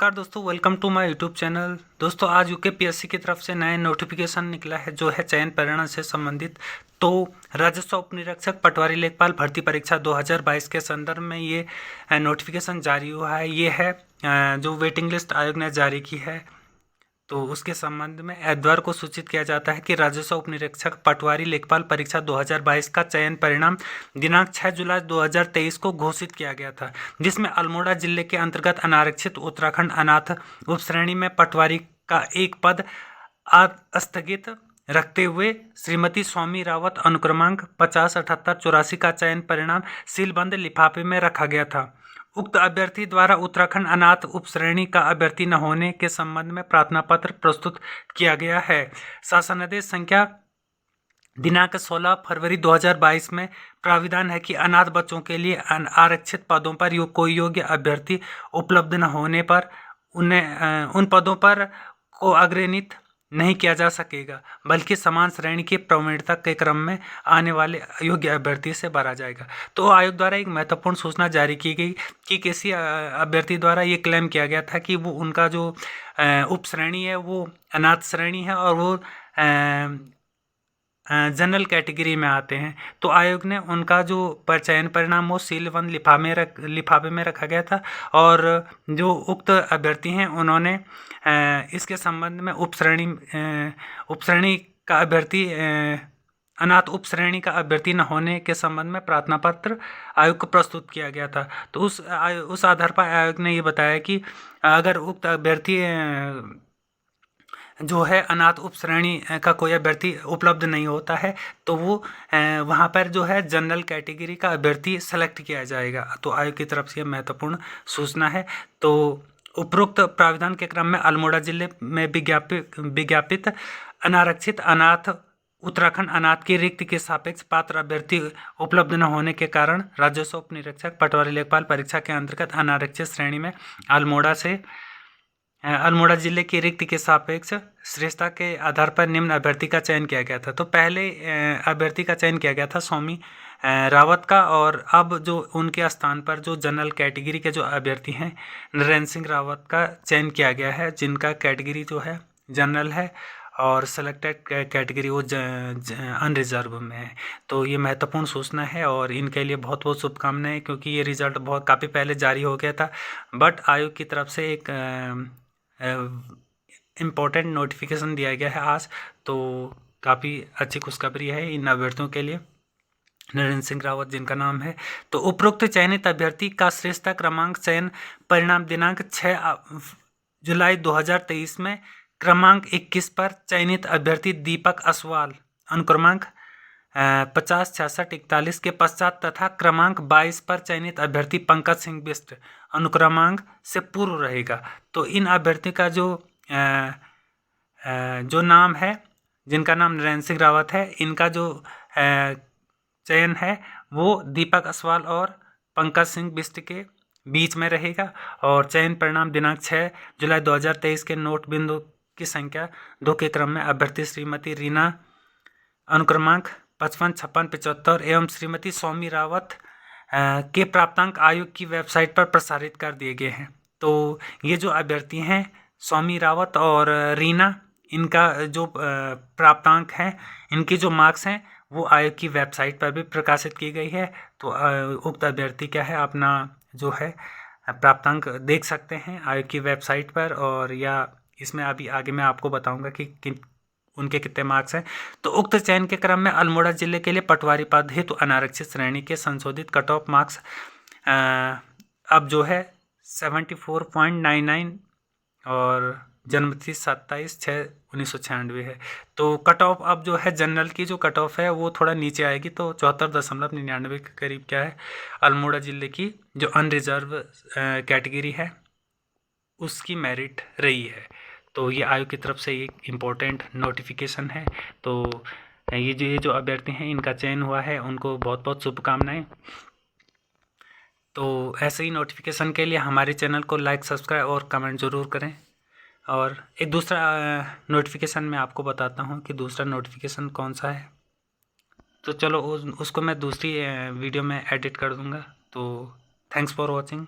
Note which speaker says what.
Speaker 1: नमस्कार दोस्तों, welcome to my YouTube channel. दोस्तों आज यूकेपीएससी की तरफ से नया नोटिफिकेशन निकला है जो है चयन परिणाम से संबंधित। तो राजस्व उपनिरीक्षक पटवारी लेखपाल भर्ती परीक्षा 2022 के संदर्भ में ये नोटिफिकेशन जारी हुआ है। ये है जो वेटिंग लिस्ट आयोग ने जारी की है। तो उसके संबंध में एतवार को सूचित किया जाता है कि राजस्व उपनिरीक्षक पटवारी लेखपाल परीक्षा 2022 का चयन परिणाम दिनांक 6 जुलाई 2023 को घोषित किया गया था, जिसमें अल्मोड़ा जिले के अंतर्गत अनारक्षित उत्तराखंड अनाथ उपश्रेणी में पटवारी का एक पद स्थगित रखते हुए श्रीमती स्वामी रावत अनुक्रमांक 507884 का चयन परिणाम सीलबंद लिफाफे में रखा गया था। उक्त अभ्यर्थी द्वारा उत्तराखंड अनाथ उपश्रेणी का अभ्यर्थी न होने के संबंध में प्रार्थना पत्र प्रस्तुत किया गया है। शासनादेश संख्या दिनांक 16 फरवरी 2022 में प्राविधान है कि अनाथ बच्चों के लिए आरक्षित पदों पर कोई योग्य अभ्यर्थी उपलब्ध न होने पर उन्हें उन पदों पर को अग्रणित नहीं किया जा सकेगा, बल्कि समान श्रेणी की प्रवीणता के क्रम में आने वाले योग्य अभ्यर्थी से भरा जाएगा। तो आयोग द्वारा एक महत्वपूर्ण सूचना जारी की गई कि किसी अभ्यर्थी द्वारा ये क्लेम किया गया था कि वो उनका जो उप श्रेणी है वो अनाथ श्रेणी है और वो जनरल कैटेगरी में आते हैं। तो आयोग ने उनका जो चयन परिणाम वो सीलबंद लिफाफे में रखा गया था और जो उक्त अभ्यर्थी हैं उन्होंने इसके संबंध में उपश्रेणी का अभ्यर्थी अनाथ उपश्रेणी का अभ्यर्थी न होने के संबंध में प्रार्थना पत्र आयोग को प्रस्तुत किया गया था। तो उस आधार पर आयोग ने ये बताया कि अगर उक्त अभ्यर्थी जो है अनाथ उपश्रेणी का कोई अभ्यर्थी उपलब्ध नहीं होता है तो वो वहाँ पर जो है जनरल कैटेगरी का अभ्यर्थी सेलेक्ट किया जाएगा। तो आयोग की तरफ से यह महत्वपूर्ण सूचना है। तो उपरोक्त प्राविधान के क्रम में अल्मोड़ा जिले में विज्ञापित अनारक्षित अनाथ उत्तराखंड अनाथ की रिक्त के सापेक्ष पात्र अभ्यर्थी उपलब्ध न होने के कारण राजस्व उपनिरीक्षक पटवारी लेखपाल परीक्षा के अंतर्गत अनारक्षित श्रेणी में अल्मोड़ा जिले की रिक्त के सापेक्ष श्रेष्ठता के आधार पर निम्न अभ्यर्थी का चयन किया गया था। तो पहले अभ्यर्थी का चयन किया गया था स्वामी रावत का, और अब जो उनके स्थान पर जो जनरल कैटेगरी के जो अभ्यर्थी हैं नरेंद्र सिंह रावत का चयन किया गया है, जिनका कैटेगरी जो है जनरल है और सेलेक्टेड कैटेगरी वो अनरिजर्व में है। तो ये महत्वपूर्ण सूचना है और इनके लिए बहुत बहुत शुभकामनाएं, क्योंकि ये रिजल्ट बहुत काफ़ी पहले जारी हो गया था, बट आयोग की तरफ से एक इम्पोर्टेंट नोटिफिकेशन दिया गया है आज। तो काफ़ी अच्छी खुशखबरी है इन अभ्यर्थियों के लिए, नरेंद्र सिंह रावत जिनका नाम है। तो उपरोक्त चयनित अभ्यर्थी का श्रेष्ठता क्रमांक चयन परिणाम दिनांक 6 जुलाई 2023 में क्रमांक 21 पर चयनित अभ्यर्थी दीपक असवाल अनुक्रमांक 506641 के पश्चात तथा क्रमांक 22 पर चयनित अभ्यर्थी पंकज सिंह बिष्ट अनुक्रमांक से पूर्व रहेगा। तो इन अभ्यर्थियों का जो नाम है, जिनका नाम नरेंद्र सिंह रावत है, इनका जो चयन है वो दीपक असवाल और पंकज सिंह बिष्ट के बीच में रहेगा। और चयन परिणाम दिनांक 6 जुलाई 2023 के नोट बिंदु की संख्या 2 के क्रम में अभ्यर्थी श्रीमती रीना अनुक्रमांक 55 56 75 एवं श्रीमती स्वामी रावत के प्राप्तांक आयोग की वेबसाइट पर प्रसारित कर दिए गए हैं। तो ये जो अभ्यर्थी हैं स्वामी रावत और रीना, इनका जो प्राप्तांक हैं, इनकी जो मार्क्स हैं वो आयोग की वेबसाइट पर भी प्रकाशित की गई है। तो उक्त अभ्यर्थी क्या है अपना जो है प्राप्तांक देख सकते हैं आयोग की वेबसाइट पर, और या इसमें अभी आगे मैं आपको बताऊंगा कि उनके कितने मार्क्स हैं। तो उक्त चयन के क्रम में अल्मोड़ा जिले के लिए पटवारी पद हेतु अनारक्षित श्रेणी के संशोधित कट ऑफ मार्क्स अब जो है 74.99 और जन्मतिथि 27/6/1996 है। तो कट ऑफ अब जो है जनरल की जो कट ऑफ है वो थोड़ा नीचे आएगी, तो 74.99 के करीब क्या है अल्मोड़ा जिले की जो अनरिजर्व कैटेगरी है उसकी मेरिट रही है। तो ये आयोग की तरफ से एक इम्पोर्टेंट नोटिफिकेशन है। तो ये जो अभ्यर्थी हैं इनका चयन हुआ है, उनको बहुत बहुत शुभकामनाएं। तो ऐसे ही नोटिफिकेशन के लिए हमारे चैनल को लाइक, सब्सक्राइब और कमेंट ज़रूर करें। और एक दूसरा नोटिफिकेशन मैं आपको बताता हूँ कि दूसरा नोटिफिकेशन कौन सा है। तो चलो उसको मैं दूसरी वीडियो में एडिट कर दूँगा। तो थैंक्स फॉर वॉचिंग।